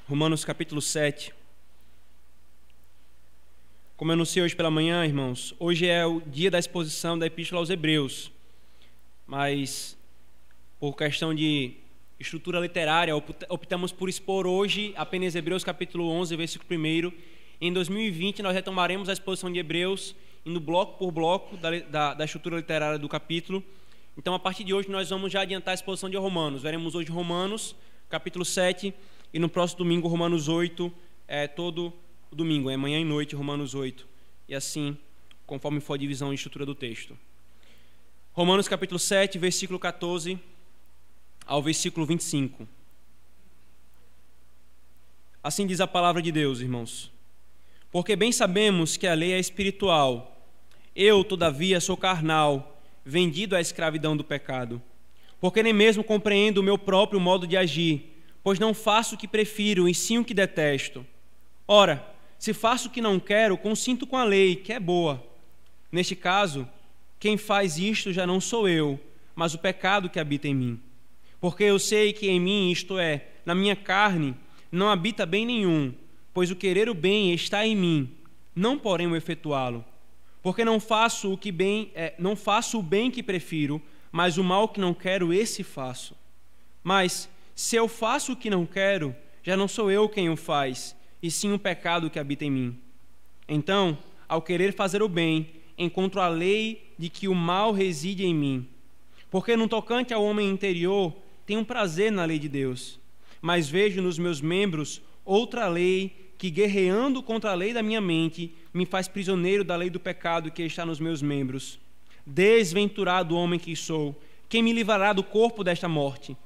Romanos capítulo 7. Como eu anunciei hoje pela manhã, irmãos, hoje é o dia da exposição da Epístola aos Hebreus, mas por questão de estrutura literária, optamos por expor hoje apenas Hebreus capítulo 11, versículo 1. Em 2020 nós retomaremos a exposição de Hebreus, indo bloco por bloco da estrutura literária do capítulo. Então, a partir de hoje, nós vamos já adiantar a exposição de Romanos. Veremos hoje Romanos, capítulo 7, e no próximo domingo, Romanos 8, todo o domingo, manhã e noite, Romanos 8. E assim, conforme for a divisão e estrutura do texto. Romanos, capítulo 7, versículo 14 ao versículo 25. Assim diz a palavra de Deus, irmãos. Porque bem sabemos que a lei é espiritual. Eu, todavia, sou carnal, vendido à escravidão do pecado, porque nem mesmo compreendo o meu próprio modo de agir, pois não faço o que prefiro, e sim o que detesto. Ora, se faço o que não quero, consinto com a lei, que é boa. Neste caso, quem faz isto já não sou eu, mas o pecado que habita em mim. Porque eu sei que em mim, isto é, na minha carne, não habita bem nenhum, pois o querer o bem está em mim, não porém o efetuá-lo. Porque não faço o bem que prefiro, mas o mal que não quero, esse faço. Mas, se eu faço o que não quero, já não sou eu quem o faz, e sim o pecado que habita em mim. Então, ao querer fazer o bem, encontro a lei de que o mal reside em mim. Porque no tocante ao homem interior, tenho prazer na lei de Deus, mas vejo nos meus membros outra lei que, guerreando contra a lei da minha mente, me faz prisioneiro da lei do pecado que está nos meus membros. Desventurado homem que sou, quem me livrará do corpo desta morte?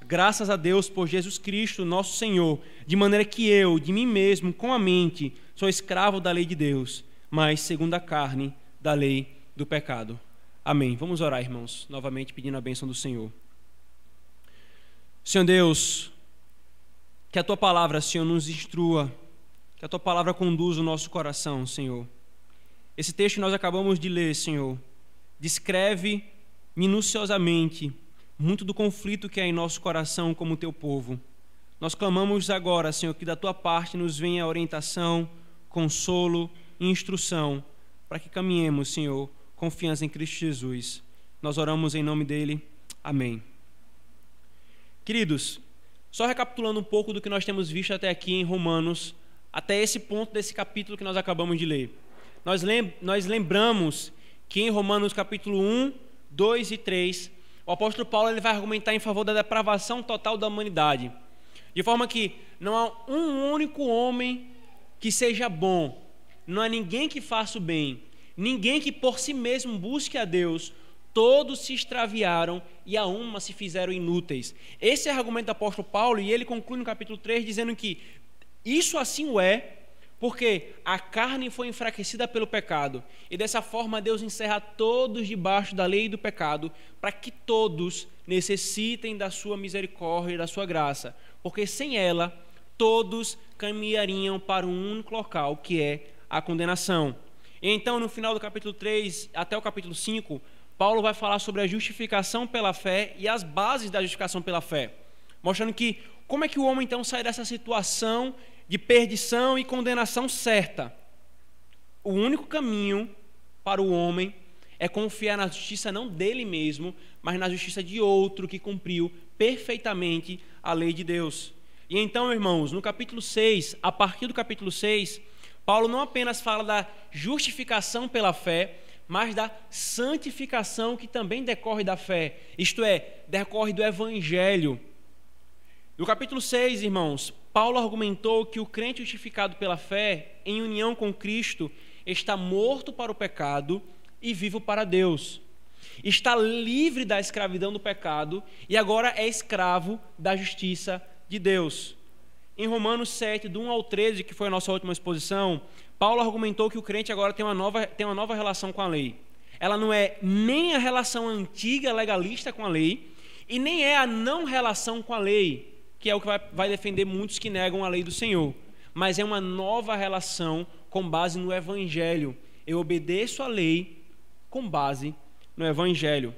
Graças a Deus por Jesus Cristo, nosso Senhor, de maneira que eu, de mim mesmo, com a mente, sou escravo da lei de Deus, mas segundo a carne, da lei do pecado. Amém. Vamos orar, irmãos, novamente pedindo a bênção do Senhor. Senhor Deus, que a Tua palavra, Senhor, nos instrua, que a Tua palavra conduza o nosso coração, Senhor. Esse texto que nós acabamos de ler, Senhor, descreve minuciosamente muito do conflito que é em nosso coração como Teu povo. Nós clamamos agora, Senhor, que da Tua parte nos venha orientação, consolo e instrução, para que caminhemos, Senhor, confiança em Cristo Jesus. Nós oramos em nome dEle. Amém. Queridos, só recapitulando um pouco do que nós temos visto até aqui em Romanos, até esse ponto desse capítulo que nós acabamos de ler. Nós lembramos que em Romanos capítulo 1, 2 e 3, o apóstolo Paulo ele vai argumentar em favor da depravação total da humanidade, de forma que não há um único homem que seja bom, não há ninguém que faça o bem, ninguém que por si mesmo busque a Deus, todos se extraviaram e a uma se fizeram inúteis. Esse é o argumento do apóstolo Paulo, e ele conclui no capítulo 3 dizendo que isso assim o é, porque a carne foi enfraquecida pelo pecado, e dessa forma Deus encerra todos debaixo da lei do pecado, para que todos necessitem da sua misericórdia e da sua graça, porque sem ela todos caminhariam para um único local, que é a condenação. E então, no final do capítulo 3 até o capítulo 5, Paulo vai falar sobre a justificação pela fé e as bases da justificação pela fé, mostrando que como é que o homem então sai dessa situação de perdição e condenação certa. O único caminho para o homem é confiar na justiça não dele mesmo, mas na justiça de outro que cumpriu perfeitamente a lei de Deus. E então, irmãos, no capítulo 6, a partir do capítulo 6, Paulo não apenas fala da justificação pela fé, mas da santificação que também decorre da fé, isto é, decorre do Evangelho. No capítulo 6, irmãos, Paulo argumentou que o crente justificado pela fé, em união com Cristo, está morto para o pecado e vivo para Deus. Está livre da escravidão do pecado e agora é escravo da justiça de Deus. Em Romanos 7, do 1 ao 13, que foi a nossa última exposição, Paulo argumentou que o crente agora tem uma nova relação com a lei. Ela não é nem a relação antiga legalista com a lei e nem é a não relação com a lei, que é o que vai defender muitos que negam a lei do Senhor, mas é uma nova relação com base no Evangelho. Eu obedeço a lei com base no Evangelho.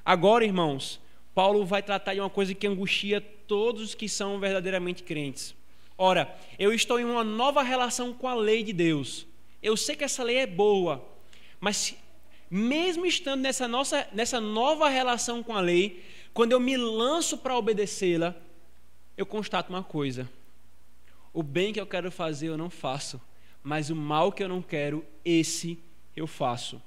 Agora, irmãos, Paulo vai tratar de uma coisa que angustia todos os que são verdadeiramente crentes. Ora, eu estou em uma nova relação com a lei de Deus. Eu sei que essa lei é boa, mas mesmo estando nessa nova relação com a lei, quando eu me lanço para obedecê-la, eu constato uma coisa: o bem que eu quero fazer eu não faço, mas o mal que eu não quero, esse eu faço.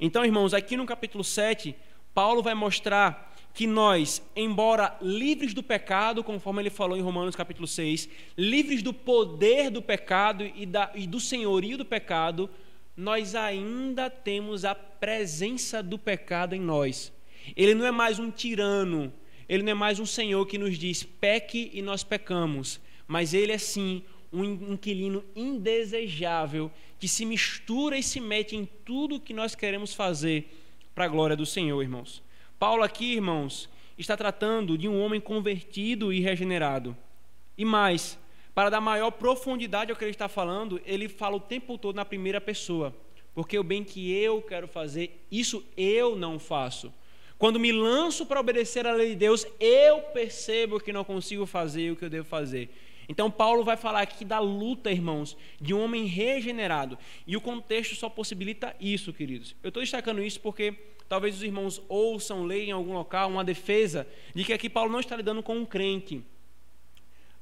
Então, irmãos, aqui no capítulo 7, Paulo vai mostrar que nós, embora livres do pecado, conforme ele falou em Romanos capítulo 6, livres do poder do pecado e do senhorio do pecado, nós ainda temos a presença do pecado em nós. Ele não é mais um tirano, ele não é mais um senhor que nos diz peque e nós pecamos, mas ele é sim um inquilino indesejável que se mistura e se mete em tudo que nós queremos fazer para a glória do Senhor, irmãos. Paulo aqui, irmãos, está tratando de um homem convertido e regenerado. E mais, para dar maior profundidade ao que ele está falando, ele fala o tempo todo na primeira pessoa. Porque o bem que eu quero fazer, isso eu não faço. Quando me lanço para obedecer à lei de Deus, eu percebo que não consigo fazer o que eu devo fazer. Então Paulo vai falar aqui da luta, irmãos, de um homem regenerado. E o contexto só possibilita isso, queridos. Eu estou destacando isso porque talvez os irmãos ouçam, leiam em algum local uma defesa de que aqui Paulo não está lidando com um crente,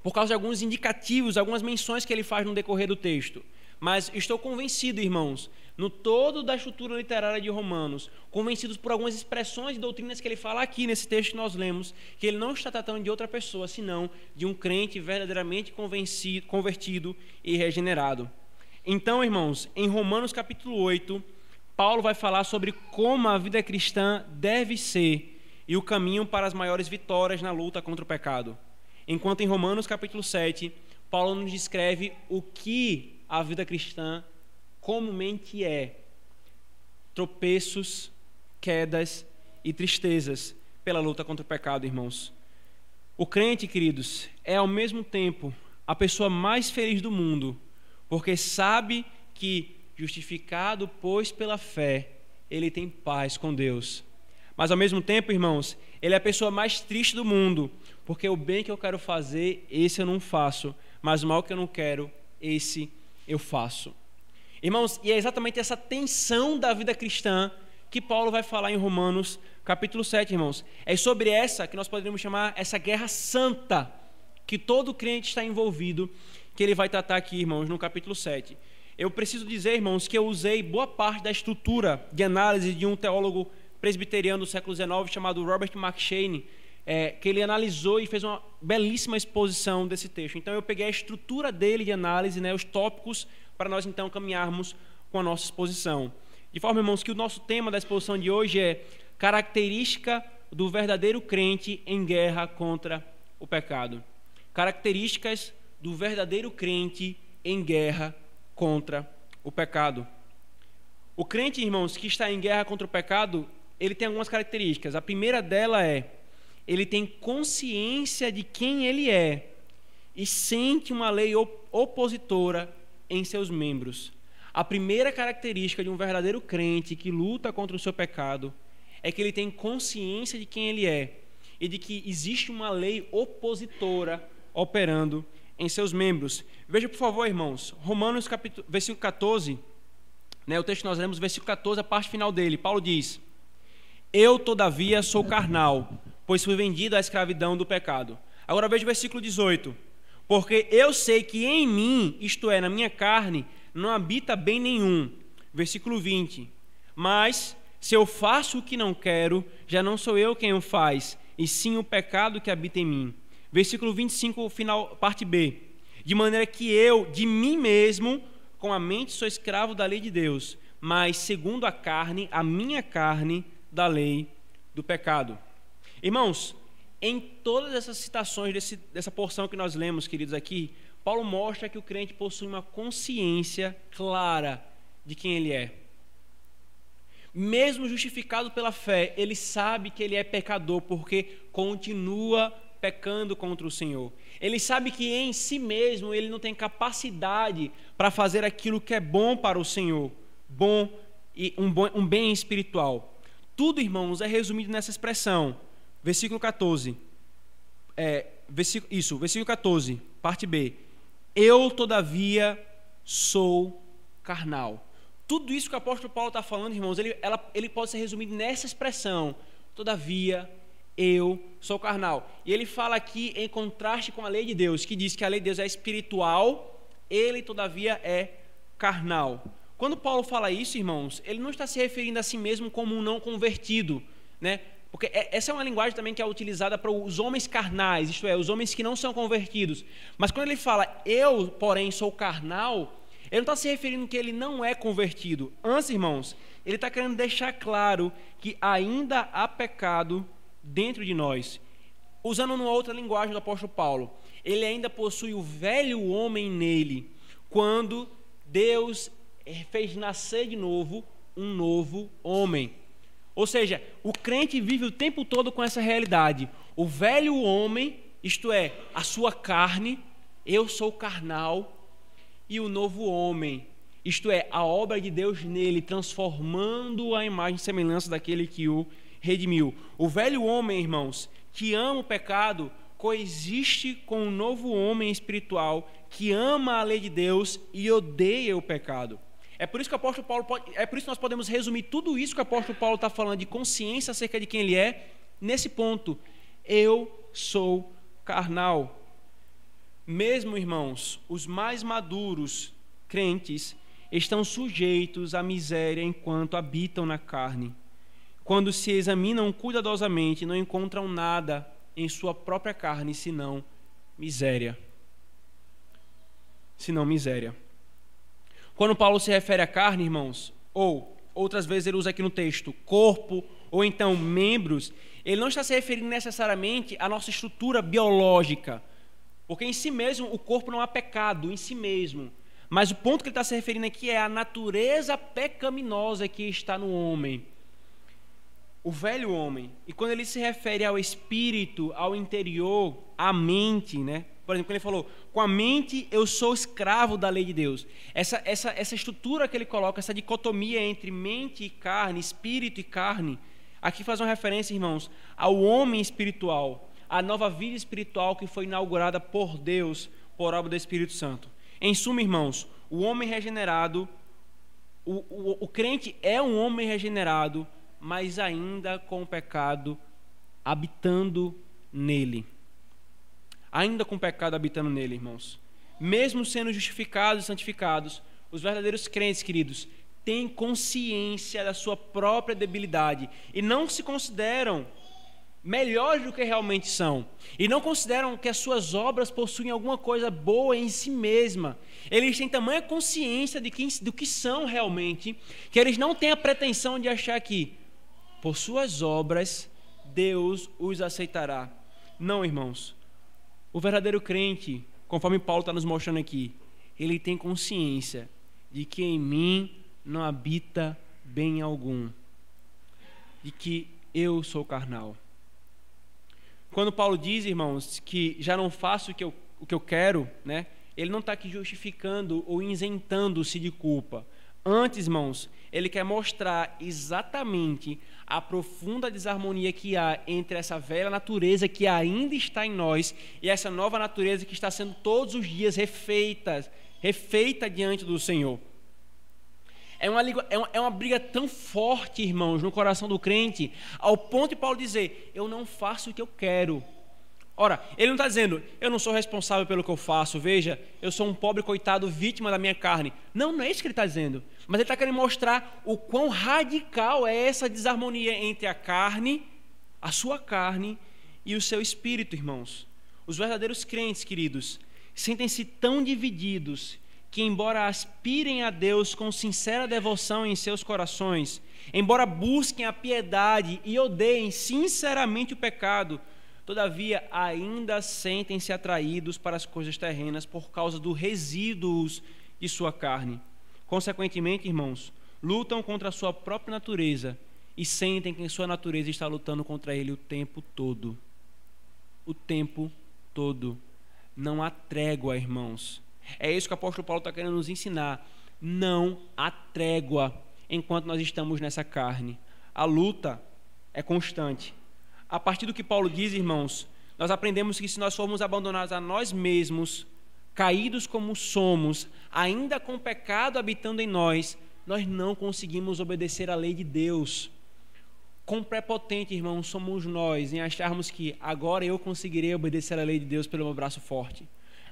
por causa de alguns indicativos, algumas menções que ele faz no decorrer do texto. Mas estou convencido, irmãos, no todo da estrutura literária de Romanos, convencidos por algumas expressões e doutrinas que ele fala aqui nesse texto que nós lemos, que ele não está tratando de outra pessoa, senão de um crente verdadeiramente convertido e regenerado. Então, irmãos, em Romanos capítulo 8, Paulo vai falar sobre como a vida cristã deve ser e o caminho para as maiores vitórias na luta contra o pecado. Enquanto em Romanos capítulo 7, Paulo nos descreve o que a vida cristã comumente é: tropeços, quedas e tristezas pela luta contra o pecado, irmãos. O crente, queridos, é ao mesmo tempo a pessoa mais feliz do mundo, porque sabe que, justificado, pois, pela fé, ele tem paz com Deus. Mas ao mesmo tempo, irmãos, ele é a pessoa mais triste do mundo, porque o bem que eu quero fazer, esse eu não faço, mas o mal que eu não quero, esse eu faço. Irmãos, e é exatamente essa tensão da vida cristã que Paulo vai falar em Romanos capítulo 7, irmãos. É sobre essa que nós poderíamos chamar essa guerra santa, que todo crente está envolvido, que ele vai tratar aqui, irmãos, no capítulo 7. Eu preciso dizer, irmãos, que eu usei boa parte da estrutura de análise de um teólogo presbiteriano do século XIX chamado Robert McCheyne, que ele analisou e fez uma belíssima exposição desse texto. Então eu peguei a estrutura dele de análise, os tópicos, para nós então caminharmos com a nossa exposição. De forma, irmãos, que o nosso tema da exposição de hoje é característica do verdadeiro crente em guerra contra o pecado. Características do verdadeiro crente em guerra contra o pecado. O crente, irmãos, que está em guerra contra o pecado, ele tem algumas características. A primeira dela é: ele tem consciência de quem ele é e sente uma lei opositora em seus membros. A primeira característica de um verdadeiro crente que luta contra o seu pecado é que ele tem consciência de quem ele é e de que existe uma lei opositora operando em seus membros. Veja, por favor, irmãos, Romanos versículo 14, o texto que nós lemos, versículo 14, a parte final dele. Paulo diz: eu, todavia, sou carnal, pois fui vendido à escravidão do pecado. Agora veja o versículo 18. Porque eu sei que em mim, isto é, na minha carne, não habita bem nenhum. Versículo 20. Mas, se eu faço o que não quero, já não sou eu quem o faz, e sim o pecado que habita em mim. Versículo 25, final, parte B. De maneira que eu, de mim mesmo, com a mente sou escravo da lei de Deus, mas segundo a carne, a minha carne, da lei do pecado. Irmãos, em todas essas citações dessa porção que nós lemos, queridos, aqui, Paulo mostra que o crente possui uma consciência clara de quem ele é. Mesmo justificado pela fé, ele sabe que ele é pecador, porque continua pecando contra o Senhor. Ele sabe que em si mesmo ele não tem capacidade para fazer aquilo que é bom para o Senhor, bom e um bem espiritual. Tudo, irmãos, é resumido nessa expressão. Versículo 14, versículo 14, parte B. Eu, todavia, sou carnal. Tudo isso que o apóstolo Paulo está falando, irmãos, ele pode ser resumido nessa expressão: todavia, eu sou carnal. E ele fala aqui em contraste com a lei de Deus, que diz que a lei de Deus é espiritual, ele, todavia, é carnal. Quando Paulo fala isso, irmãos, ele não está se referindo a si mesmo como um não convertido, né? Porque essa é uma linguagem também que é utilizada para os homens carnais, isto é, os homens que não são convertidos. Mas quando ele fala, eu, porém, sou carnal, ele não está se referindo que ele não é convertido. Antes, irmãos, ele está querendo deixar claro que ainda há pecado dentro de nós. Usando uma outra linguagem do apóstolo Paulo, ele ainda possui o velho homem nele, quando Deus fez nascer de novo um novo homem. Ou seja, o crente vive o tempo todo com essa realidade. O velho homem, isto é, a sua carne, eu sou carnal, e o novo homem, isto é, a obra de Deus nele, transformando a imagem e semelhança daquele que o redimiu. O velho homem, irmãos, que ama o pecado, coexiste com o novo homem espiritual que ama a lei de Deus e odeia o pecado. É por isso que o apóstolo Paulo é por isso que nós podemos resumir tudo isso que o apóstolo Paulo está falando de consciência acerca de quem ele é, nesse ponto: eu sou carnal. Mesmo, irmãos, os mais maduros crentes estão sujeitos à miséria enquanto habitam na carne. Quando se examinam cuidadosamente, não encontram nada em sua própria carne senão miséria. Quando Paulo se refere à carne, irmãos, ou outras vezes ele usa aqui no texto corpo, ou então membros, ele não está se referindo necessariamente à nossa estrutura biológica, porque em si mesmo o corpo não há pecado, em si mesmo. Mas o ponto que ele está se referindo aqui é a natureza pecaminosa que está no homem, o velho homem. E quando ele se refere ao espírito, ao interior, à mente, né? Por exemplo, quando ele falou, com a mente eu sou escravo da lei de Deus. Essa estrutura que ele coloca, essa dicotomia entre mente e carne, espírito e carne, aqui faz uma referência, irmãos, ao homem espiritual, à nova vida espiritual que foi inaugurada por Deus, por obra do Espírito Santo. Em suma, irmãos, o homem regenerado, o crente é um homem regenerado, mas ainda com o pecado habitando nele. Ainda com o pecado habitando nele, irmãos. Mesmo sendo justificados e santificados, os verdadeiros crentes, queridos, têm consciência da sua própria debilidade e não se consideram melhores do que realmente são. E não consideram que as suas obras possuem alguma coisa boa em si mesma. Eles têm tamanha consciência do que são realmente, que eles não têm a pretensão de achar que, por suas obras, Deus os aceitará. Não, irmãos. O verdadeiro crente, conforme Paulo está nos mostrando aqui, ele tem consciência de que em mim não habita bem algum, de que eu sou carnal. Quando Paulo diz, irmãos, que já não faço o que eu quero, né? Ele não está aqui justificando ou isentando-se de culpa. Antes, irmãos, ele quer mostrar exatamente a profunda desarmonia que há entre essa velha natureza que ainda está em nós e essa nova natureza que está sendo todos os dias refeita diante do Senhor. É uma briga tão forte, irmãos, no coração do crente, ao ponto de Paulo dizer, eu não faço o que eu quero. Ora, ele não está dizendo, eu não sou responsável pelo que eu faço, veja, eu sou um pobre coitado vítima da minha carne. Não é isso que ele está dizendo. Mas ele está querendo mostrar o quão radical é essa desarmonia entre a carne, a sua carne e o seu espírito, irmãos. Os verdadeiros crentes, queridos, sentem-se tão divididos que, embora aspirem a Deus com sincera devoção em seus corações, embora busquem a piedade e odeiem sinceramente o pecado, todavia ainda sentem-se atraídos para as coisas terrenas por causa dos resíduos de sua carne. Consequentemente, irmãos, lutam contra a sua própria natureza e sentem que sua natureza está lutando contra ele o tempo todo. O tempo todo. Não há trégua, irmãos. É isso que o apóstolo Paulo está querendo nos ensinar. Não há trégua enquanto nós estamos nessa carne. A luta é constante. A partir do que Paulo diz, irmãos, nós aprendemos que se nós formos abandonados a nós mesmos, caídos como somos, ainda com pecado habitando em nós, nós não conseguimos obedecer à lei de Deus. Quão prepotente, irmãos, somos nós em acharmos que agora eu conseguirei obedecer à lei de Deus pelo meu braço forte.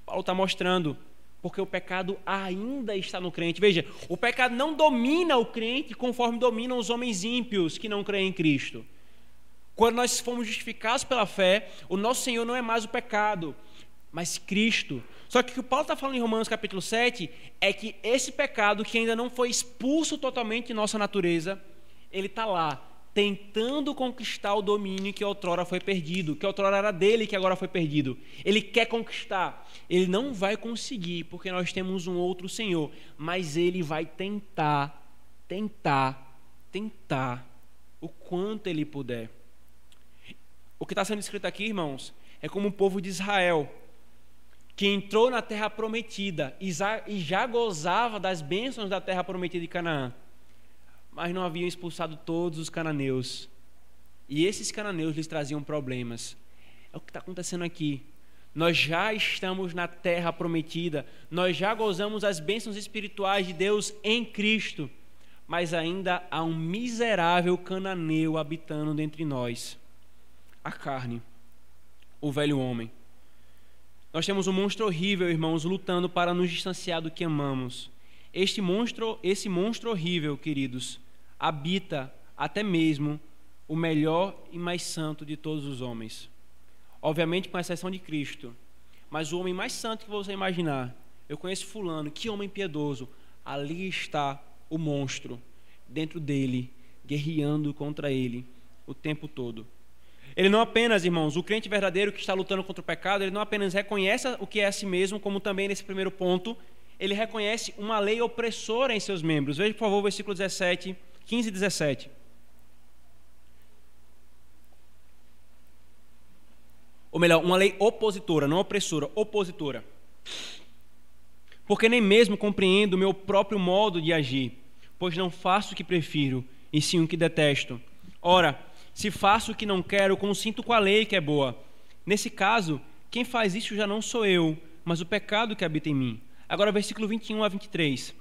Paulo está mostrando, porque o pecado ainda está no crente. Veja, o pecado não domina o crente conforme dominam os homens ímpios que não creem em Cristo. Quando nós fomos justificados pela fé, o nosso Senhor não é mais o pecado, mas Cristo. Só que o que o Paulo está falando em Romanos capítulo 7 é que esse pecado que ainda não foi expulso totalmente de nossa natureza, ele está lá, tentando conquistar o domínio que outrora foi perdido, que outrora era dele, que agora foi perdido. Ele quer conquistar. Ele não vai conseguir, porque nós temos um outro Senhor, mas ele vai tentar o quanto ele puder. O que está sendo escrito aqui, irmãos, é como o povo de Israel, que entrou na terra prometida e já gozava das bênçãos da terra prometida de Canaã, mas não haviam expulsado todos os cananeus. E esses cananeus lhes traziam problemas. É o que está acontecendo aqui. Nós já estamos na terra prometida, nós já gozamos as bênçãos espirituais de Deus em Cristo, mas ainda há um miserável cananeu habitando dentre nós. A carne, o velho homem. Nós temos um monstro horrível, irmãos, lutando para nos distanciar do que amamos. Esse monstro horrível, queridos, habita até mesmo o melhor e mais santo de todos os homens. Obviamente com exceção de Cristo. Mas o homem mais santo que você imaginar, eu conheço fulano, que homem piedoso, ali está o monstro, dentro dele, guerreando contra ele o tempo todo. Ele não apenas, irmãos, o crente verdadeiro que está lutando contra o pecado, ele não apenas reconhece o que é a si mesmo, como também nesse primeiro ponto, ele reconhece uma lei opressora em seus membros. Veja, por favor, o versículo 15 e 17. Ou melhor, uma lei opositora, não opressora, opositora. Porque nem mesmo compreendo o meu próprio modo de agir, pois não faço o que prefiro, e sim o que detesto. Ora, se faço o que não quero, consinto com a lei que é boa. Nesse caso, quem faz isso já não sou eu, mas o pecado que habita em mim. Agora, versículo 21 a 23.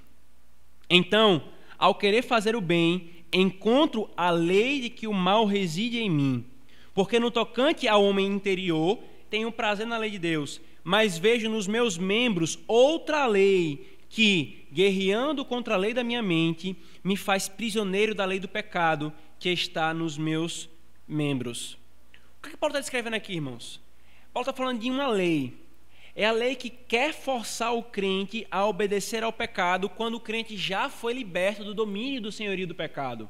Então, ao querer fazer o bem, encontro a lei de que o mal reside em mim. Porque no tocante ao homem interior, tenho prazer na lei de Deus, mas vejo nos meus membros outra lei que, guerreando contra a lei da minha mente, me faz prisioneiro da lei do pecado que está nos meus membros. O que Paulo está descrevendo aqui, irmãos? Paulo está falando de uma lei. É a lei que quer forçar o crente a obedecer ao pecado quando o crente já foi liberto do domínio do senhorio do pecado.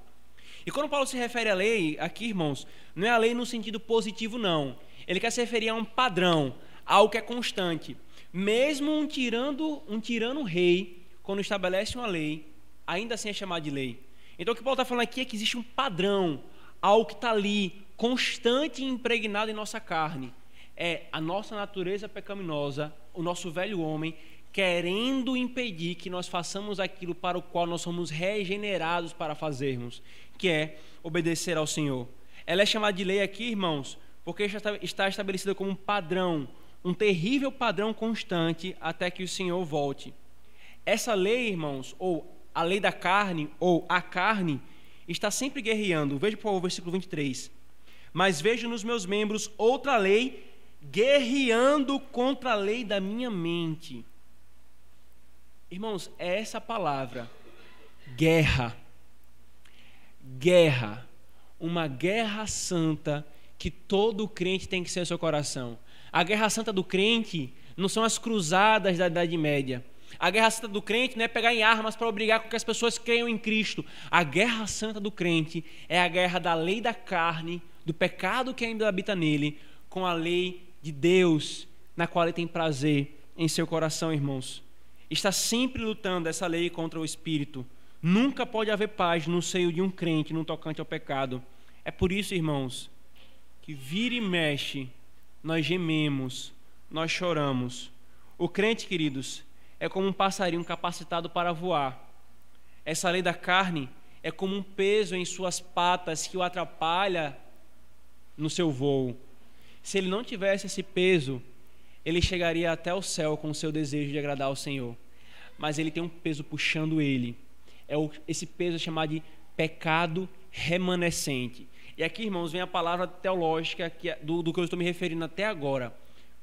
E quando Paulo se refere à lei, aqui, irmãos, não é a lei no sentido positivo, não. Ele quer se referir a um padrão, algo que é constante. Mesmo um tirano rei, quando estabelece uma lei, ainda assim é chamado de lei. Então o que Paulo está falando aqui é que existe um padrão, algo que está ali, constante e impregnado em nossa carne. É a nossa natureza pecaminosa, o nosso velho homem, querendo impedir que nós façamos aquilo para o qual nós somos regenerados para fazermos, que é obedecer ao Senhor. Ela é chamada de lei aqui, irmãos, porque está estabelecida como um padrão, um terrível padrão constante até que o Senhor volte. Essa lei, irmãos, ou a lei da carne, ou a carne, está sempre guerreando. Veja, por favor, o versículo 23. Mas vejo nos meus membros outra lei guerreando contra a lei da minha mente. Irmãos, é essa palavra, guerra. Guerra. Uma guerra santa que todo crente tem que ser no seu coração. A guerra santa do crente não são as cruzadas da Idade Média. A guerra santa do crente não é pegar em armas para obrigar com que as pessoas creiam em Cristo. A guerra santa do crente é a guerra da lei da carne, do pecado que ainda habita nele, com a lei de Deus, na qual ele tem prazer em seu coração, irmãos. Está sempre lutando essa lei contra o Espírito. Nunca pode haver paz no seio de um crente no tocante ao pecado. É por isso, irmãos, que vira e mexe, nós gememos, nós choramos. O crente, queridos, é como um passarinho capacitado para voar. Essa lei da carne é como um peso em suas patas que o atrapalha no seu voo. Se ele não tivesse esse peso, ele chegaria até o céu com o seu desejo de agradar ao Senhor. Mas ele tem um peso puxando ele. Esse peso é chamado de pecado remanescente. E aqui, irmãos, vem a palavra teológica do que eu estou me referindo até agora.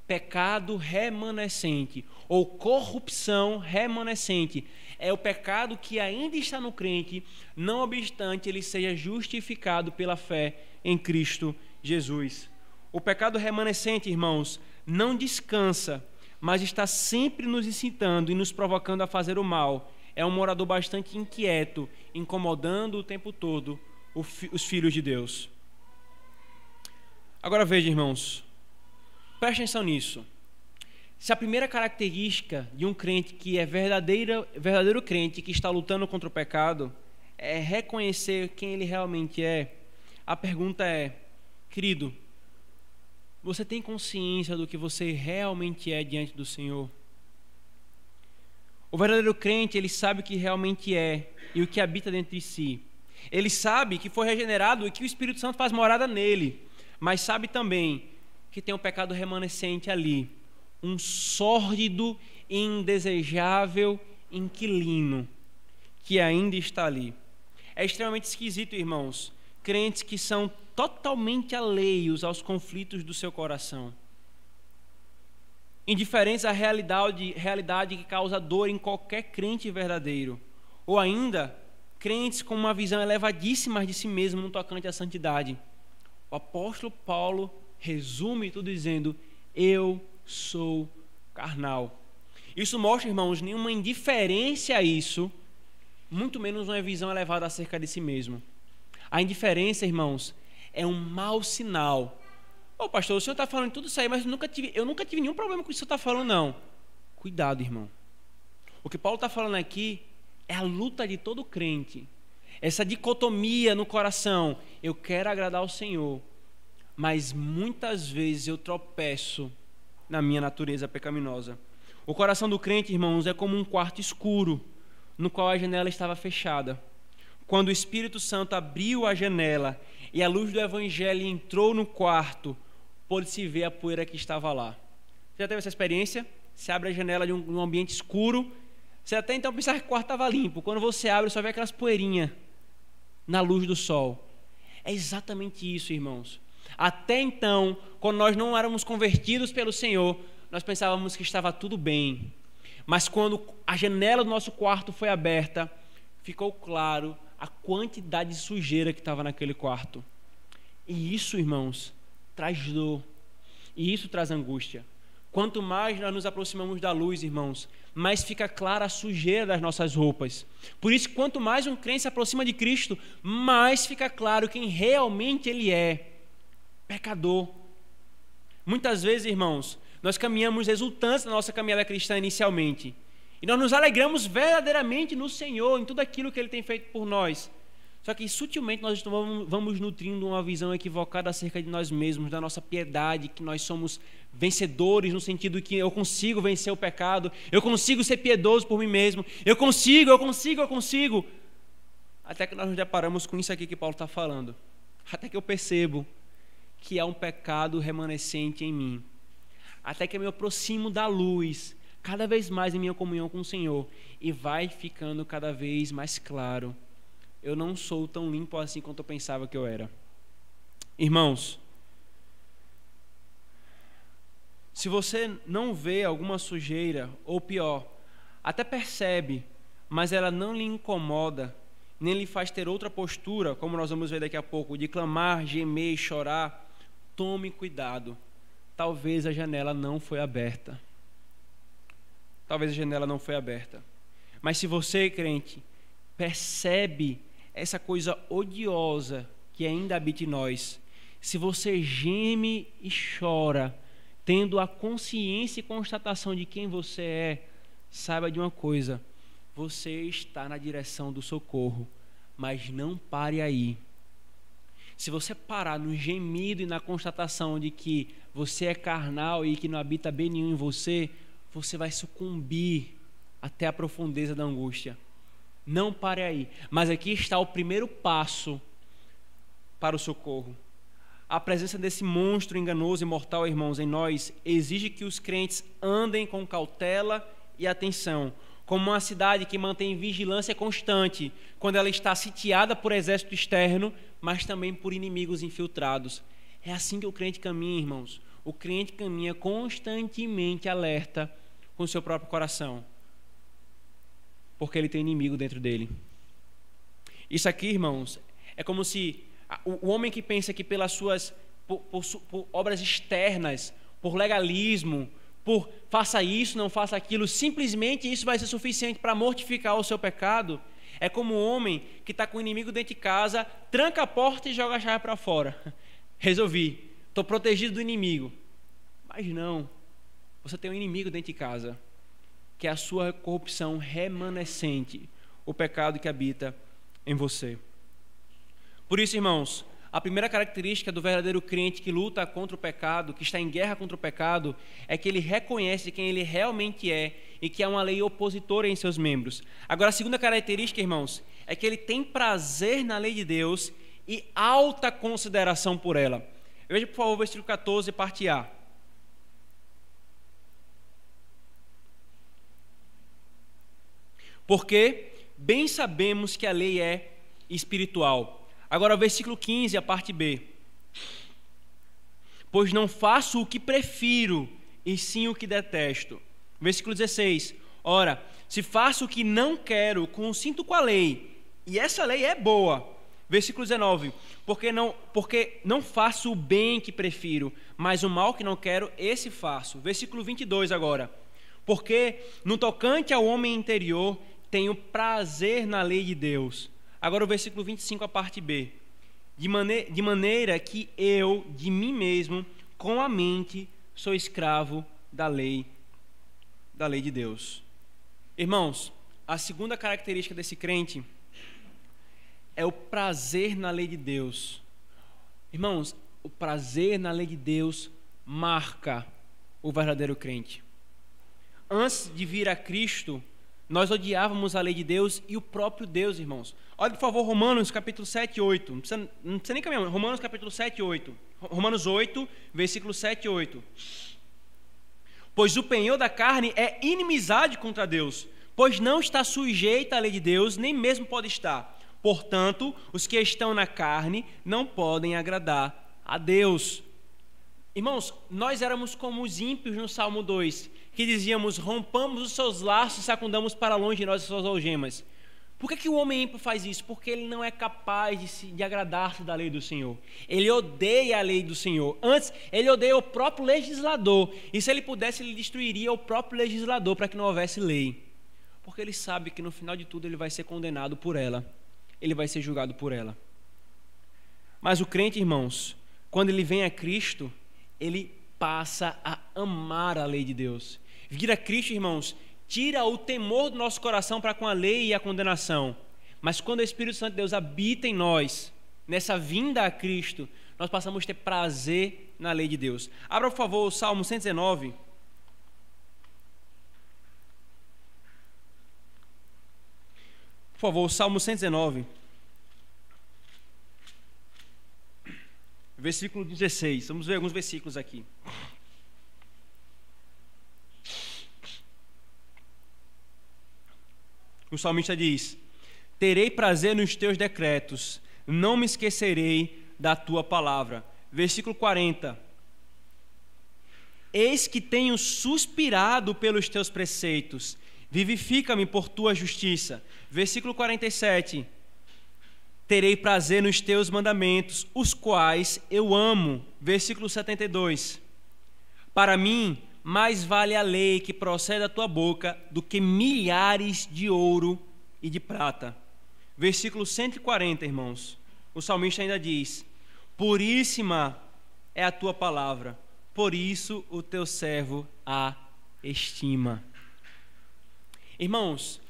Pecado remanescente ou corrupção remanescente é o pecado que ainda está no crente, não obstante ele seja justificado pela fé em Cristo Jesus. O pecado remanescente, irmãos, não descansa, mas está sempre nos incitando e nos provocando a fazer o mal. É um morador bastante inquieto, incomodando o tempo todo os filhos de Deus. Agora veja, irmãos, preste atenção nisso. Se a primeira característica de um crente que é verdadeiro crente, que está lutando contra o pecado, é reconhecer quem ele realmente é, a pergunta é, querido, você tem consciência do que você realmente é diante do Senhor? O verdadeiro crente, ele sabe o que realmente é e o que habita dentro de si. Ele sabe que foi regenerado e que o Espírito Santo faz morada nele, mas sabe também que tem um pecado remanescente ali, um sórdido e indesejável inquilino que ainda está ali. É extremamente esquisito, irmãos, crentes que são totalmente alheios aos conflitos do seu coração, indiferentes à realidade que causa dor em qualquer crente verdadeiro, ou ainda crentes com uma visão elevadíssima de si mesmo no tocante à santidade. O apóstolo Paulo resume tudo dizendo: eu sou carnal. Isso mostra, irmãos, nenhuma indiferença a isso, muito menos uma visão elevada acerca de si mesmo. A indiferença, irmãos, é um mau sinal. Ô pastor, o senhor está falando tudo isso aí, mas eu nunca tive nenhum problema com isso que o senhor está falando, não. Cuidado, irmão. O que Paulo está falando aqui é a luta de todo crente. Essa dicotomia no coração. Eu quero agradar ao Senhor, mas muitas vezes eu tropeço na minha natureza pecaminosa. O coração do crente, irmãos, é como um quarto escuro, no qual a janela estava fechada. Quando o Espírito Santo abriu a janela e a luz do Evangelho entrou no quarto, pôde-se ver a poeira que estava lá. Você já teve essa experiência? Você abre a janela de um ambiente escuro, você até então pensava que o quarto estava limpo. Quando você abre, só vê aquelas poeirinhas na luz do sol. É exatamente isso, irmãos. Até então, quando nós não éramos convertidos pelo Senhor, nós pensávamos que estava tudo bem. Mas quando a janela do nosso quarto foi aberta, ficou claro a quantidade de sujeira que estava naquele quarto. E isso, irmãos, traz dor. E isso traz angústia. Quanto mais nós nos aproximamos da luz, irmãos, mais fica clara a sujeira das nossas roupas. Por isso, quanto mais um crente se aproxima de Cristo, mais fica claro quem realmente ele é. Pecador. Muitas vezes, irmãos, nós caminhamos exultantes na nossa caminhada cristã inicialmente. E nós nos alegramos verdadeiramente no Senhor, em tudo aquilo que Ele tem feito por nós. Só que sutilmente nós vamos nutrindo uma visão equivocada acerca de nós mesmos, da nossa piedade, que nós somos vencedores no sentido que eu consigo vencer o pecado, eu consigo ser piedoso por mim mesmo, eu consigo. Até que nós nos deparamos com isso aqui que Paulo está falando. Até que eu percebo que há um pecado remanescente em mim. Até que eu me aproximo da luz, cada vez mais em minha comunhão com o Senhor, e vai ficando cada vez mais claro. Eu não sou tão limpo assim quanto eu pensava que eu era. Irmãos, se você não vê alguma sujeira, ou pior, até percebe, mas ela não lhe incomoda, nem lhe faz ter outra postura, como nós vamos ver daqui a pouco, de clamar, gemer e chorar, tome cuidado. Talvez a janela não foi aberta. Mas se você, crente, percebe essa coisa odiosa que ainda habita em nós, se você geme e chora, tendo a consciência e constatação de quem você é, saiba de uma coisa: você está na direção do socorro, mas não pare aí. Se você parar no gemido e na constatação de que você é carnal e que não habita bem nenhum em você, você vai sucumbir até a profundeza da angústia. Não pare aí. Mas aqui está o primeiro passo para o socorro. a presença desse monstro enganoso e mortal, irmãos, em nós, exige que os crentes andem com cautela e atenção, como uma cidade que mantém vigilância constante quando ela está sitiada por exército externo, mas também por inimigos infiltrados. É assim que o crente caminha, irmãos. O crente caminha constantemente alerta com o seu próprio coração, porque ele tem inimigo dentro dele. Isso aqui, irmãos, é como se o homem que pensa que pelas suas por obras externas, por legalismo, por faça isso, não faça aquilo, simplesmente isso vai ser suficiente para mortificar o seu pecado, é como um homem que está com o inimigo dentro de casa, tranca a porta e joga a chave para fora. Resolvi, estou protegido do inimigo. Mas não, você tem um inimigo dentro de casa, que é a sua corrupção remanescente, o pecado que habita em você. Por isso, irmãos, a primeira característica do verdadeiro crente que luta contra o pecado, que está em guerra contra o pecado, é que ele reconhece quem ele realmente é e que há uma lei opositora em seus membros. Agora, a segunda característica, irmãos, é que ele tem prazer na lei de Deus e alta consideração por ela. Veja, por favor, o versículo 14, parte A. Porque bem sabemos que a lei é espiritual. Agora, o versículo 15, a parte B. Pois não faço o que prefiro, e sim o que detesto. Versículo 16. Ora, se faço o que não quero, consinto com a lei, e essa lei é boa. Versículo 19. Porque não faço o bem que prefiro, mas o mal que não quero, esse faço. Versículo 22 agora. Porque no tocante ao homem interior, tenho prazer na lei de Deus. Agora o versículo 25, a parte B. De maneira que eu, de mim mesmo, com a mente, sou escravo da lei de Deus. Irmãos, a segunda característica desse crente é o prazer na lei de Deus. Irmãos, o prazer na lei de Deus marca o verdadeiro crente. Antes de vir a Cristo, nós odiávamos a lei de Deus e o próprio Deus, irmãos. Olha, por favor, Romanos capítulo 7 e 8. Não precisa nem caminhar. Romanos capítulo 7 e 8. Romanos 8, versículo 7 e 8. Pois o penhor da carne é inimizade contra Deus, pois não está sujeita à lei de Deus, nem mesmo pode estar. Portanto, os que estão na carne não podem agradar a Deus. Irmãos, nós éramos como os ímpios no Salmo 2, que dizíamos, rompamos os seus laços e sacudamos para longe de nós as suas algemas. Por que o homem ímpio faz isso? Porque ele não é capaz de agradar-se da lei do Senhor. Ele odeia a lei do Senhor. Antes, ele odeia o próprio legislador. E se ele pudesse, ele destruiria o próprio legislador para que não houvesse lei. Porque ele sabe que no final de tudo ele vai ser condenado por ela. Ele vai ser julgado por ela. Mas o crente, irmãos, quando ele vem a Cristo, ele passa a amar a lei de Deus. Vir a Cristo, irmãos, tira o temor do nosso coração para com a lei e a condenação. Mas quando o Espírito Santo de Deus habita em nós, nessa vinda a Cristo, nós passamos a ter prazer na lei de Deus. Abra, por favor, o Salmo 119. Por favor, o Salmo 119. Versículo 16. Vamos ver alguns versículos aqui. O salmista diz: terei prazer nos teus decretos, não me esquecerei da tua palavra. Versículo 40. Eis que tenho suspirado pelos teus preceitos, vivifica-me por tua justiça. Versículo 47. Terei prazer nos teus mandamentos, os quais eu amo. Versículo 72. Para mim, mais vale a lei que procede da tua boca do que milhares de ouro e de prata. Versículo 140, irmãos. O salmista ainda diz: puríssima é a tua palavra, por isso o teu servo a estima. Irmãos,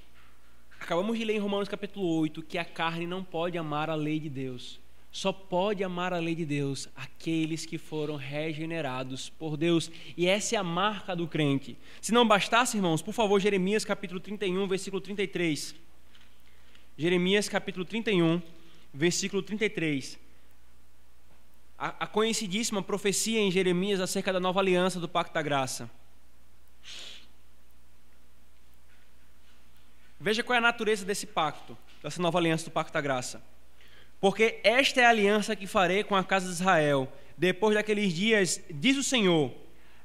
acabamos de ler em Romanos capítulo 8 que a carne não pode amar a lei de Deus. Só pode amar a lei de Deus aqueles que foram regenerados por Deus. E essa é a marca do crente. Se não bastasse, irmãos, por favor, Jeremias capítulo 31, versículo 33. Jeremias capítulo 31, versículo 33. a conhecidíssima profecia em Jeremias acerca da nova aliança do Pacto da Graça. Veja qual é a natureza desse pacto, dessa nova aliança do Pacto da Graça. Porque esta é a aliança que farei com a casa de Israel, depois daqueles dias, diz o Senhor,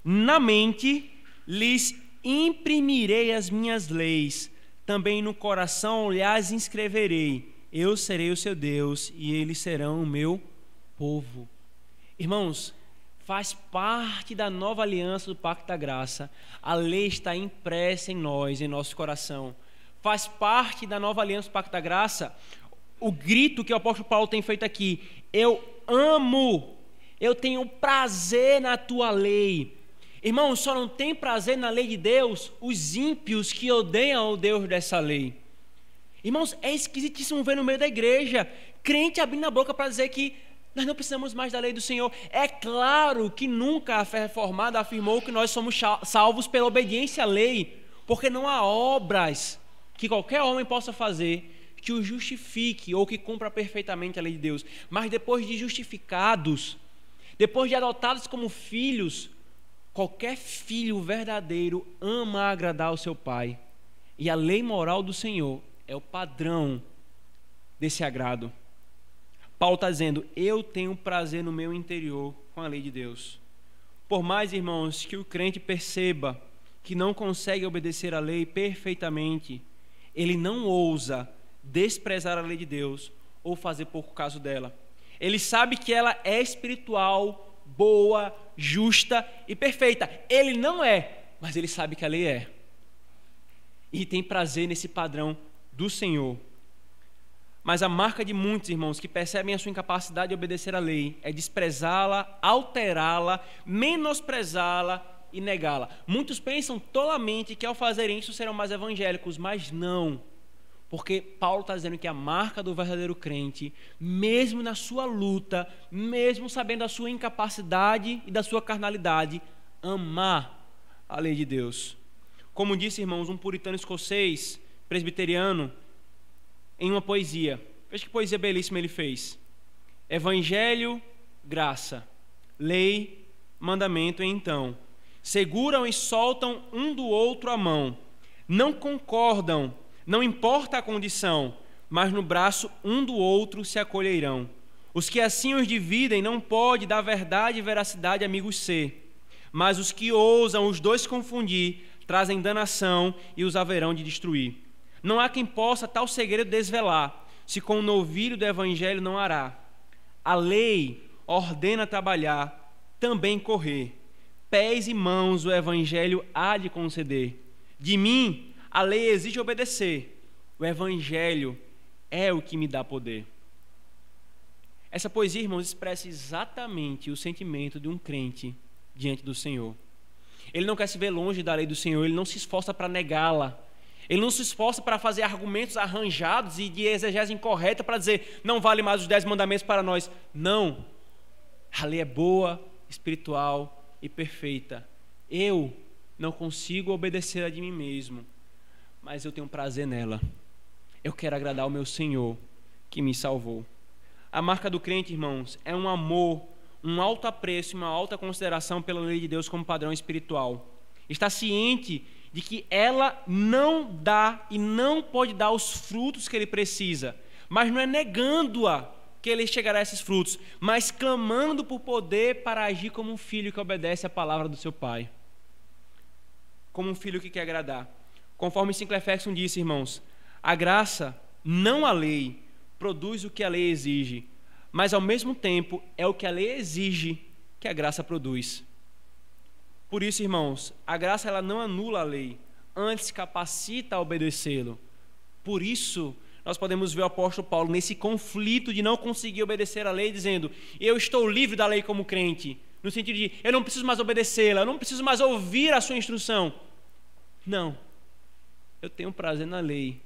na mente lhes imprimirei as minhas leis, também no coração lhes inscreverei, eu serei o seu Deus e eles serão o meu povo. Irmãos, faz parte da nova aliança do Pacto da Graça, a lei está impressa em nós, em nosso coração. Faz parte da nova aliança do Pacto da Graça o grito que o apóstolo Paulo tem feito aqui: eu amo, eu tenho prazer na tua lei. Irmão, só não tem prazer na lei de Deus os ímpios que odeiam o Deus dessa lei. Irmãos, é esquisitíssimo ver no meio da igreja crente abrindo a boca para dizer que nós não precisamos mais da lei do Senhor. É claro que nunca a fé reformada afirmou que nós somos salvos pela obediência à lei, porque não há obras que qualquer homem possa fazer que o justifique ou que cumpra perfeitamente a lei de Deus. Mas depois de justificados, depois de adotados como filhos, qualquer filho verdadeiro ama agradar ao seu pai. E a lei moral do Senhor é o padrão desse agrado. Paulo está dizendo: eu tenho prazer no meu interior com a lei de Deus. Por mais, irmãos, que o crente perceba que não consegue obedecer a lei perfeitamente, ele não ousa desprezar a lei de Deus ou fazer pouco caso dela. Ele sabe que ela é espiritual, boa, justa e perfeita. Ele não é, mas ele sabe que a lei é. E tem prazer nesse padrão do Senhor. Mas a marca de muitos, irmãos, que percebem a sua incapacidade de obedecer à lei é desprezá-la, alterá-la, menosprezá-la e negá-la. Muitos pensam tolamente que ao fazerem isso serão mais evangélicos, mas não. Porque Paulo está dizendo que a marca do verdadeiro crente, mesmo na sua luta, mesmo sabendo da sua incapacidade e da sua carnalidade, amar a lei de Deus. Como disse, irmãos, um puritano escocês, presbiteriano, em uma poesia. Veja que poesia belíssima ele fez. Evangelho, graça, lei, mandamento, e então seguram e soltam um do outro a mão. Não concordam, não importa a condição, mas no braço um do outro se acolherão. Os que assim os dividem não pode da verdade e veracidade amigos ser. Mas os que ousam os dois confundir, trazem danação e os haverão de destruir. Não há quem possa tal segredo desvelar, se com o novilho do evangelho não hará. A lei ordena trabalhar, também correr. Pés e mãos o evangelho há de conceder. De mim a lei exige obedecer. O evangelho é o que me dá poder. Essa poesia, irmãos, expressa exatamente o sentimento de um crente diante do Senhor. Ele não quer se ver longe da lei do Senhor, ele não se esforça para negá-la. Ele não se esforça para fazer argumentos arranjados e de exegese incorreta para dizer não vale mais os 10 mandamentos para nós. Não. A lei é boa, espiritual e perfeita. Eu não consigo obedecer a de mim mesmo, mas eu tenho prazer nela. Eu quero agradar ao meu Senhor que me salvou. A marca do crente, irmãos, é um amor, um alto apreço e uma alta consideração pela lei de Deus como padrão espiritual. Está ciente de que ela não dá e não pode dar os frutos que ele precisa, mas não é negando-a que ele chegará a esses frutos, mas clamando por poder para agir como um filho que obedece à palavra do seu pai, como um filho que quer agradar. Conforme Sinclair Ferguson disse, irmãos, a graça, não a lei, produz o que a lei exige, mas ao mesmo tempo é o que a lei exige que a graça produz. Por isso, irmãos, a graça ela não anula a lei, antes capacita a obedecê-lo. Por isso, nós podemos ver o apóstolo Paulo nesse conflito de não conseguir obedecer a lei, dizendo, eu estou livre da lei como crente, no sentido de, eu não preciso mais obedecê-la, eu não preciso mais ouvir a sua instrução. Não, eu tenho prazer na lei.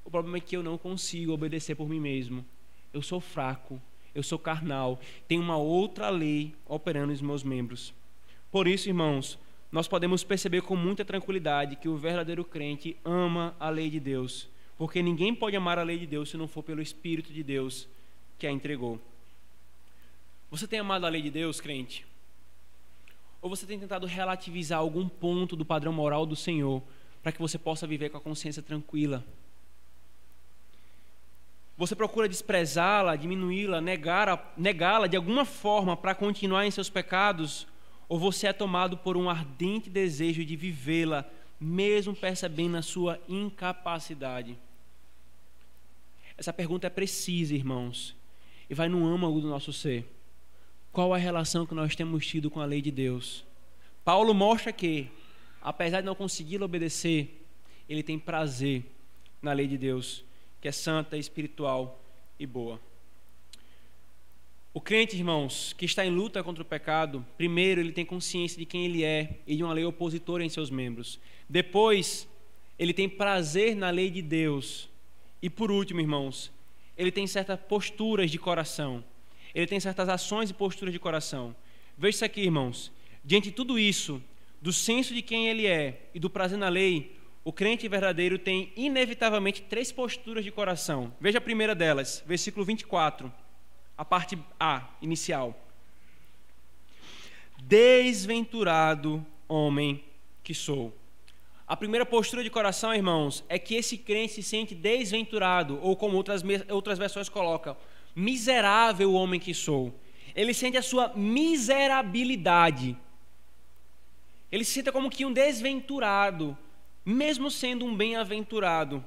O problema é que eu não consigo obedecer por mim mesmo. Eu sou fraco, eu sou carnal, tem uma outra lei operando nos meus membros. Por isso, irmãos, nós podemos perceber com muita tranquilidade que o verdadeiro crente ama a lei de Deus, porque ninguém pode amar a lei de Deus se não for pelo Espírito de Deus que a entregou. Você tem amado a lei de Deus, crente? Ou você tem tentado relativizar algum ponto do padrão moral do Senhor para que você possa viver com a consciência tranquila? Você procura desprezá-la, diminuí-la, negá-la de alguma forma para continuar em seus pecados? Ou você é tomado por um ardente desejo de vivê-la, mesmo percebendo a sua incapacidade? Essa pergunta é precisa, irmãos, e vai no âmago do nosso ser. Qual a relação que nós temos tido com a lei de Deus? Paulo mostra que, apesar de não conseguir obedecer, ele tem prazer na lei de Deus, que é santa, espiritual e boa. O crente, irmãos, que está em luta contra o pecado, primeiro ele tem consciência de quem ele é e de uma lei opositora em seus membros. Depois, ele tem prazer na lei de Deus. E por último, irmãos, ele tem certas posturas de coração. Ele tem certas ações e posturas de coração. Veja isso aqui, irmãos. Diante de tudo isso, do senso de quem ele é e do prazer na lei, o crente verdadeiro tem inevitavelmente 3 posturas de coração. Veja a primeira delas, versículo 24, a parte A, inicial. Desventurado homem que sou. A primeira postura de coração, irmãos, é que esse crente se sente desventurado, ou como outras versões colocam, miserável homem que sou. Ele sente a sua miserabilidade. Ele se sente como que um desventurado, mesmo sendo um bem-aventurado.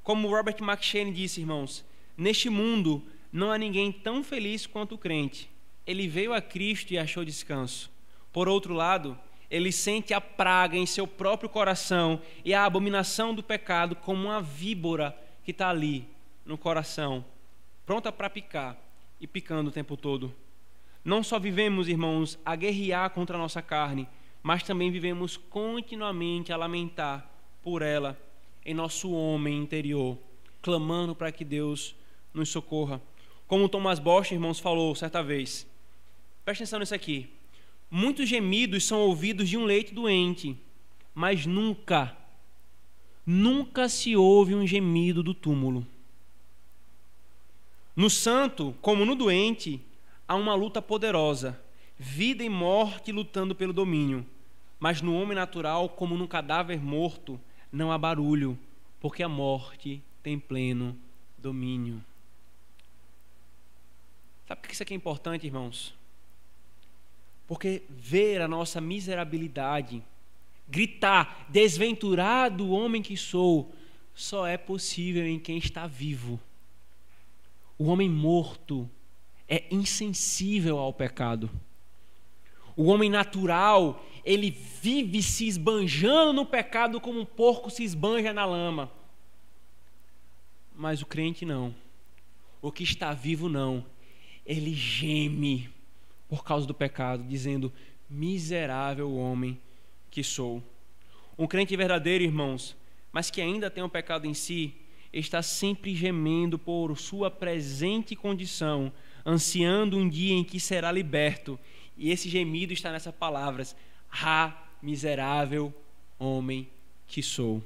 Como Robert McCheyne disse, irmãos, neste mundo não há ninguém tão feliz quanto o crente. Ele veio a Cristo e achou descanso. Por outro lado, ele sente a praga em seu próprio coração e a abominação do pecado como uma víbora que está ali no coração, pronta para picar e picando o tempo todo. Não só vivemos, irmãos, a guerrear contra a nossa carne, mas também vivemos continuamente a lamentar por ela em nosso homem interior, clamando para que Deus nos socorra. Como Thomas Bosch, irmãos, falou certa vez, presta atenção nisso aqui: muitos gemidos são ouvidos de um leito doente, mas nunca se ouve um gemido do túmulo. No santo, como no doente, há uma luta poderosa, vida e morte lutando pelo domínio. Mas no homem natural, como num cadáver morto, não há barulho, porque a morte tem pleno domínio. Sabe por que isso aqui é importante, irmãos? Porque ver a nossa miserabilidade, gritar, desventurado homem que sou, só é possível em quem está vivo. O homem morto é insensível ao pecado. O homem natural, ele vive se esbanjando no pecado como um porco se esbanja na lama. Mas o crente não. O que está vivo não. Ele geme por causa do pecado, dizendo: miserável homem que sou. Um crente verdadeiro, irmãos, mas que ainda tem o pecado em si, está sempre gemendo por sua presente condição, ansiando um dia em que será liberto. E esse gemido está nessas palavras: ah, miserável homem que sou.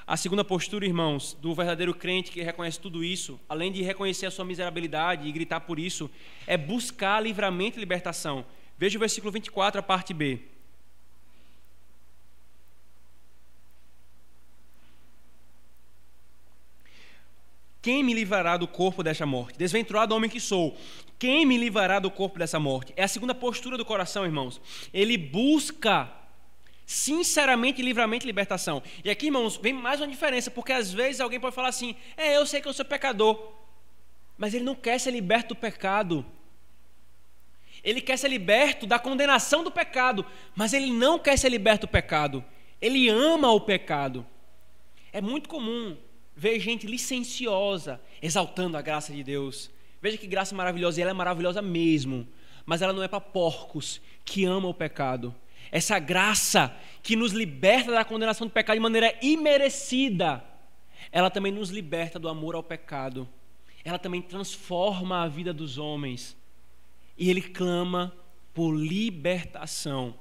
A segunda postura, irmãos, do verdadeiro crente que reconhece tudo isso, além de reconhecer a sua miserabilidade e gritar por isso, é buscar livramento e libertação. Veja o versículo 24, a parte B. Quem me livrará do corpo desta morte? Desventurado homem que sou, quem me livrará do corpo dessa morte? É a segunda postura do coração, irmãos. Ele busca sinceramente livramento e libertação. E aqui, irmãos, vem mais uma diferença, porque às vezes alguém pode falar assim: eu sei que eu sou pecador, mas ele não quer ser liberto do pecado. Ele quer ser liberto da condenação do pecado, mas ele não quer ser liberto do pecado. Ele ama o pecado. É muito comum ver gente licenciosa exaltando a graça de Deus. Veja que graça maravilhosa, e ela é maravilhosa mesmo, mas ela não é para porcos que amam o pecado. Essa graça que nos liberta da condenação do pecado de maneira imerecida, ela também nos liberta do amor ao pecado. Ela também transforma a vida dos homens. E ele clama por libertação.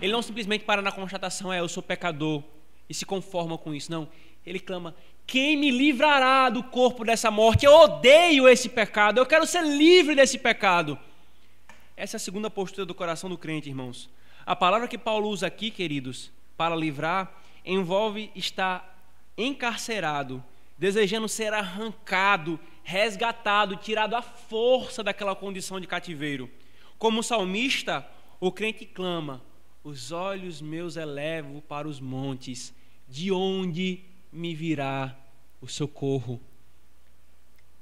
Ele não simplesmente para na constatação: eu sou pecador, e se conforma com isso. Não, ele clama: quem me livrará do corpo dessa morte? Eu odeio esse pecado, eu quero ser livre desse pecado. Essa é a segunda postura do coração do crente, irmãos. A palavra que Paulo usa aqui, queridos, para livrar, envolve estar encarcerado, desejando ser arrancado, resgatado, tirado à força daquela condição de cativeiro. Como salmista, o crente clama: os olhos meus elevo para os montes, de onde me virá o socorro?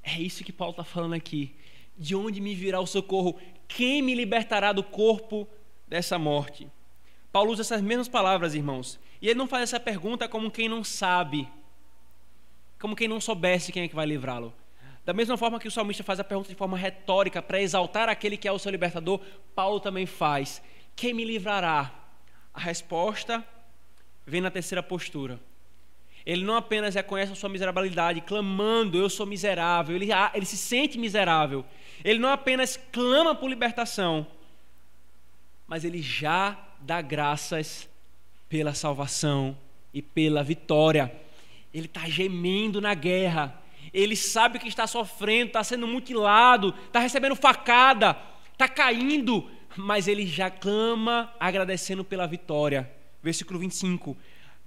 É isso que Paulo está falando aqui. De onde me virá o socorro? Quem me libertará do corpo dessa morte? Paulo usa essas mesmas palavras, irmãos. E ele não faz essa pergunta como quem não sabe, como quem não soubesse quem é que vai livrá-lo. Da mesma forma que o salmista faz a pergunta de forma retórica para exaltar aquele que é o seu libertador, Paulo também faz: quem me livrará? A resposta vem na terceira postura. Ele não apenas reconhece a sua miserabilidade, clamando: eu sou miserável. Ele se sente miserável. Ele não apenas clama por libertação, mas ele já dá graças pela salvação e pela vitória. Ele está gemendo na guerra. Ele sabe que está sofrendo, está sendo mutilado, está recebendo facada, está caindo, mas ele já clama agradecendo pela vitória. Versículo 25: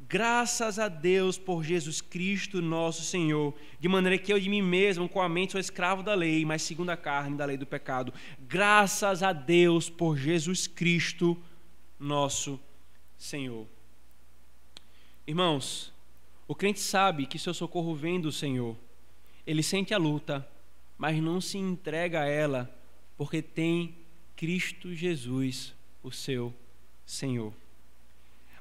graças a Deus por Jesus Cristo nosso Senhor, de maneira que eu de mim mesmo com a mente sou escravo da lei, mas segundo a carne da lei do pecado. Graças a Deus por Jesus Cristo nosso Senhor. Irmãos, o crente sabe que seu socorro vem do Senhor. Ele sente a luta, mas não se entrega a ela, porque tem Cristo Jesus, o seu Senhor.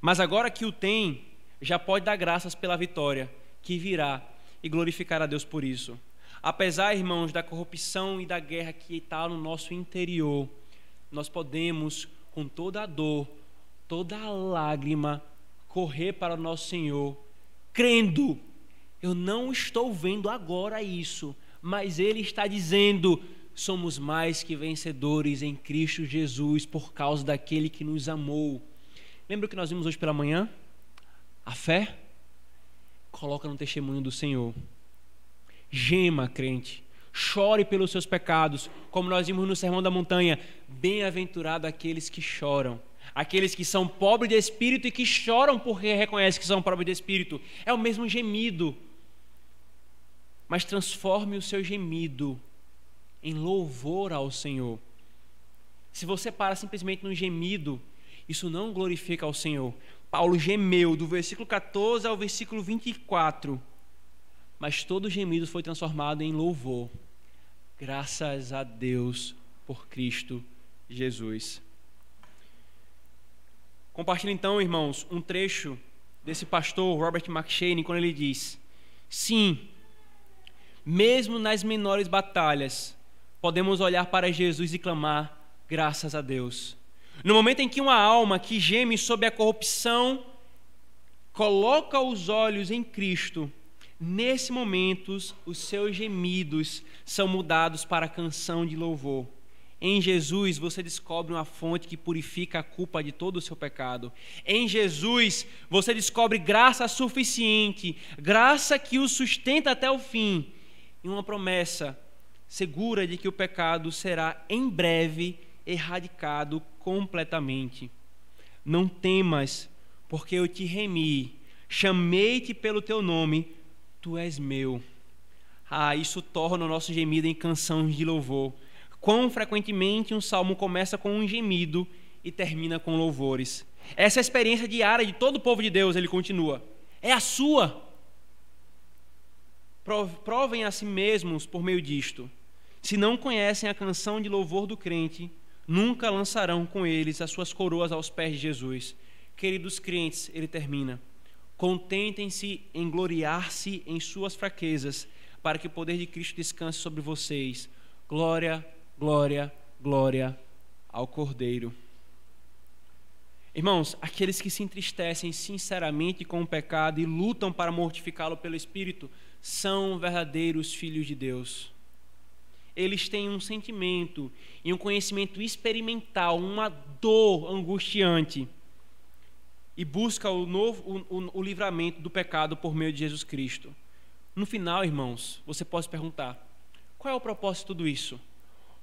Mas agora que o tem, já pode dar graças pela vitória que virá e glorificar a Deus por isso. Apesar, irmãos, da corrupção e da guerra que está no nosso interior, nós podemos, com toda a dor, toda a lágrima, correr para o nosso Senhor, crendo: eu não estou vendo agora isso, mas Ele está dizendo: somos mais que vencedores em Cristo Jesus por causa daquele que nos amou. Lembra o que nós vimos hoje pela manhã? A fé coloca no testemunho do Senhor. Gema, crente, chore pelos seus pecados, como nós vimos no Sermão da Montanha. Bem-aventurado aqueles que choram, aqueles que são pobres de espírito e que choram porque reconhecem que são pobres de espírito. É o mesmo gemido, mas transforme o seu gemido em louvor ao Senhor. Se você para simplesmente no gemido, isso não glorifica ao Senhor. Paulo gemeu do versículo 14 ao versículo 24, mas todo gemido foi transformado em louvor. Graças a Deus por Cristo Jesus. Compartilhe então, irmãos, um trecho desse pastor Robert McCheyne, quando ele diz: sim, mesmo nas menores batalhas, podemos olhar para Jesus e clamar: graças a Deus. No momento em que uma alma que geme sob a corrupção coloca os olhos em Cristo, nesse momento os seus gemidos são mudados para canção de louvor. Em Jesus você descobre uma fonte que purifica a culpa de todo o seu pecado. Em Jesus você descobre graça suficiente, graça que o sustenta até o fim, e uma promessa segura de que o pecado será em breve erradicado completamente. Não temas, porque eu te remi, chamei-te pelo teu nome, tu és meu. Isso torna o nosso gemido em canções de louvor. Quão frequentemente um salmo começa com um gemido e termina com louvores. Essa é a experiência diária de todo o povo de Deus. Ele continua: é a sua. Provem a si mesmos por meio disto. Se não conhecem a canção de louvor do crente, nunca lançarão com eles as suas coroas aos pés de Jesus. Queridos crentes, ele termina: contentem-se em gloriar-se em suas fraquezas, para que o poder de Cristo descanse sobre vocês. Glória, glória, glória ao Cordeiro. Irmãos, aqueles que se entristecem sinceramente com o pecado e lutam para mortificá-lo pelo Espírito são verdadeiros filhos de Deus. Eles têm um sentimento e um conhecimento experimental, uma dor angustiante, e buscam o livramento do pecado por meio de Jesus Cristo. No final, irmãos, você pode se perguntar: qual é o propósito de tudo isso?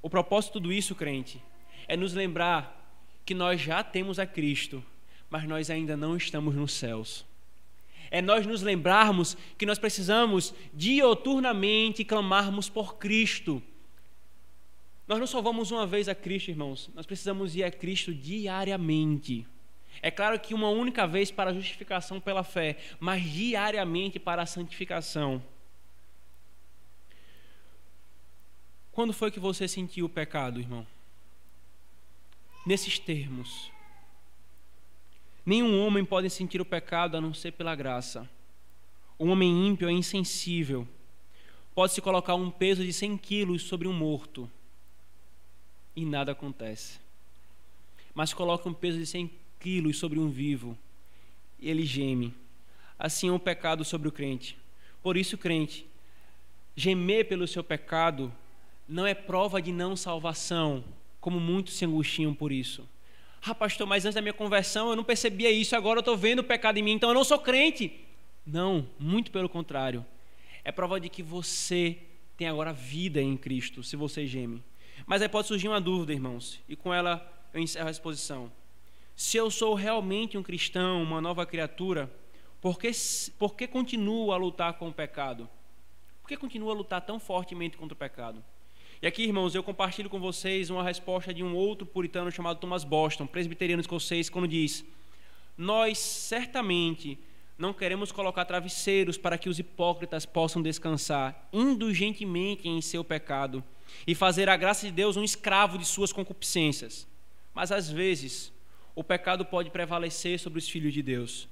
O propósito de tudo isso, crente, é nos lembrar que nós já temos a Cristo, mas nós ainda não estamos nos céus. É nós nos lembrarmos que nós precisamos diuturnamente clamarmos por Cristo. Nós não só vamos uma vez a Cristo, irmãos, nós precisamos ir a Cristo diariamente. É claro que uma única vez para a justificação pela fé, mas diariamente para a santificação. Quando foi que você sentiu o pecado, irmão? Nesses termos: nenhum homem pode sentir o pecado a não ser pela graça. O homem ímpio é insensível. Pode-se colocar um peso de 100 quilos sobre um morto e nada acontece. Mas coloca um peso de 100 quilos sobre um vivo e ele geme. Assim é o pecado sobre o crente. Por isso, crente, gemer pelo seu pecado não é prova de não salvação, como muitos se angustiam por isso. Ah, pastor, mas antes da minha conversão eu não percebia isso, agora eu estou vendo o pecado em mim, então eu não sou crente. Não, muito pelo contrário. É prova de que você tem agora vida em Cristo, se você geme. Mas aí pode surgir uma dúvida, irmãos, e com ela eu encerro a exposição. Se eu sou realmente um cristão, uma nova criatura, por que continuo a lutar com o pecado? Por que continuo a lutar tão fortemente contra o pecado? E aqui, irmãos, eu compartilho com vocês uma resposta de um outro puritano chamado Thomas Boston, presbiteriano escocês, quando diz: nós certamente não queremos colocar travesseiros para que os hipócritas possam descansar indulgentemente em seu pecado e fazer a graça de Deus um escravo de suas concupiscências. Mas às vezes o pecado pode prevalecer sobre os filhos de Deus.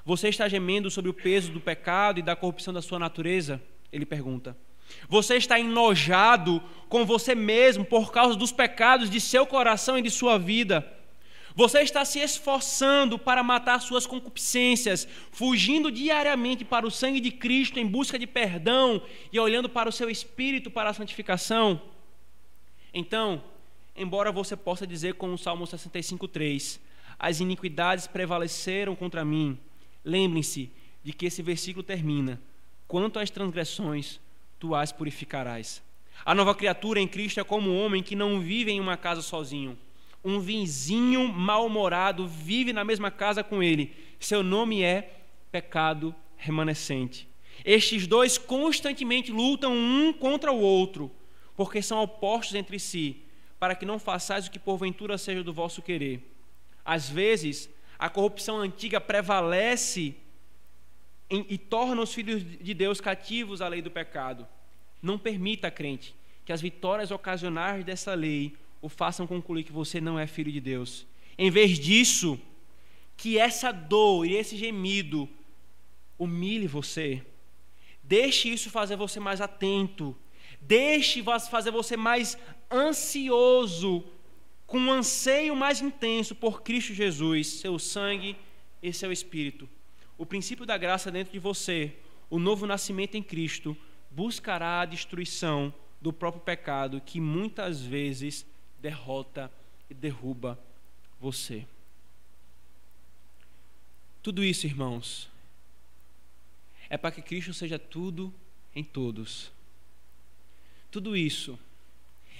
Você está gemendo sobre o peso do pecado e da corrupção da sua natureza? Ele pergunta. Você está enojado com você mesmo por causa dos pecados de seu coração e de sua vida? Você está se esforçando para matar suas concupiscências, fugindo diariamente para o sangue de Cristo em busca de perdão e olhando para o seu espírito para a santificação? Então, embora você possa dizer com o Salmo 65:3, as iniquidades prevaleceram contra mim, lembrem-se de que esse versículo termina: quanto às transgressões, tu as purificarás. A nova criatura em Cristo é como um homem que não vive em uma casa sozinho. Um vizinho mal-humorado vive na mesma casa com ele. Seu nome é pecado remanescente. Estes dois constantemente lutam um contra o outro, porque são opostos entre si, para que não façais o que porventura seja do vosso querer. Às vezes, a corrupção antiga prevalece e torna os filhos de Deus cativos à lei do pecado. Não permita, crente, que as vitórias ocasionais dessa lei o façam concluir que você não é filho de Deus. Em vez disso, que essa dor e esse gemido humilhe você. Deixe isso fazer você mais atento. Deixe fazer você mais ansioso, com um anseio mais intenso por Cristo Jesus, seu sangue e seu Espírito. O princípio da graça dentro de você, o novo nascimento em Cristo, buscará a destruição do próprio pecado que muitas vezes derrota e derruba você. Tudo isso, irmãos, é para que Cristo seja tudo em todos. Tudo isso,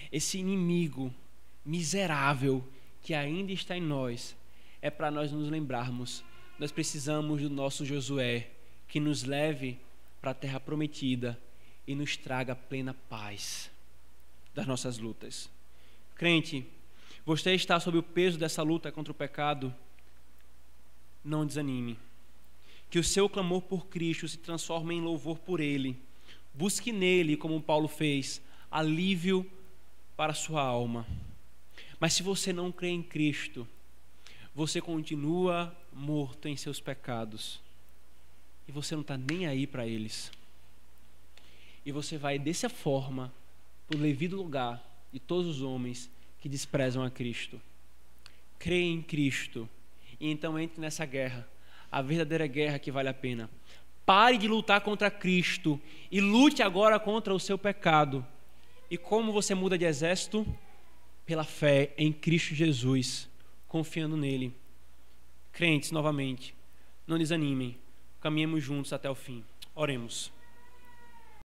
esse inimigo miserável que ainda está em nós, é para nós nos lembrarmos. Nós precisamos do nosso Josué, que nos leve para a terra prometida e nos traga plena paz das nossas lutas. Crente, você está sob o peso dessa luta contra o pecado? Não desanime. Que o seu clamor por Cristo se transforme em louvor por Ele. Busque nele, como Paulo fez, alívio para a sua alma. Mas se você não crê em Cristo, você continua morto em seus pecados. E você não está nem aí para eles. E você vai dessa forma para o devido lugar de todos os homens que desprezam a Cristo. Crê em Cristo e então entre nessa guerra, a verdadeira guerra que vale a pena. Pare de lutar contra Cristo e lute agora contra o seu pecado. E como você muda de exército? Pela fé em Cristo Jesus, confiando nele. Crentes, novamente, não desanimem, caminhemos juntos até o fim. Oremos.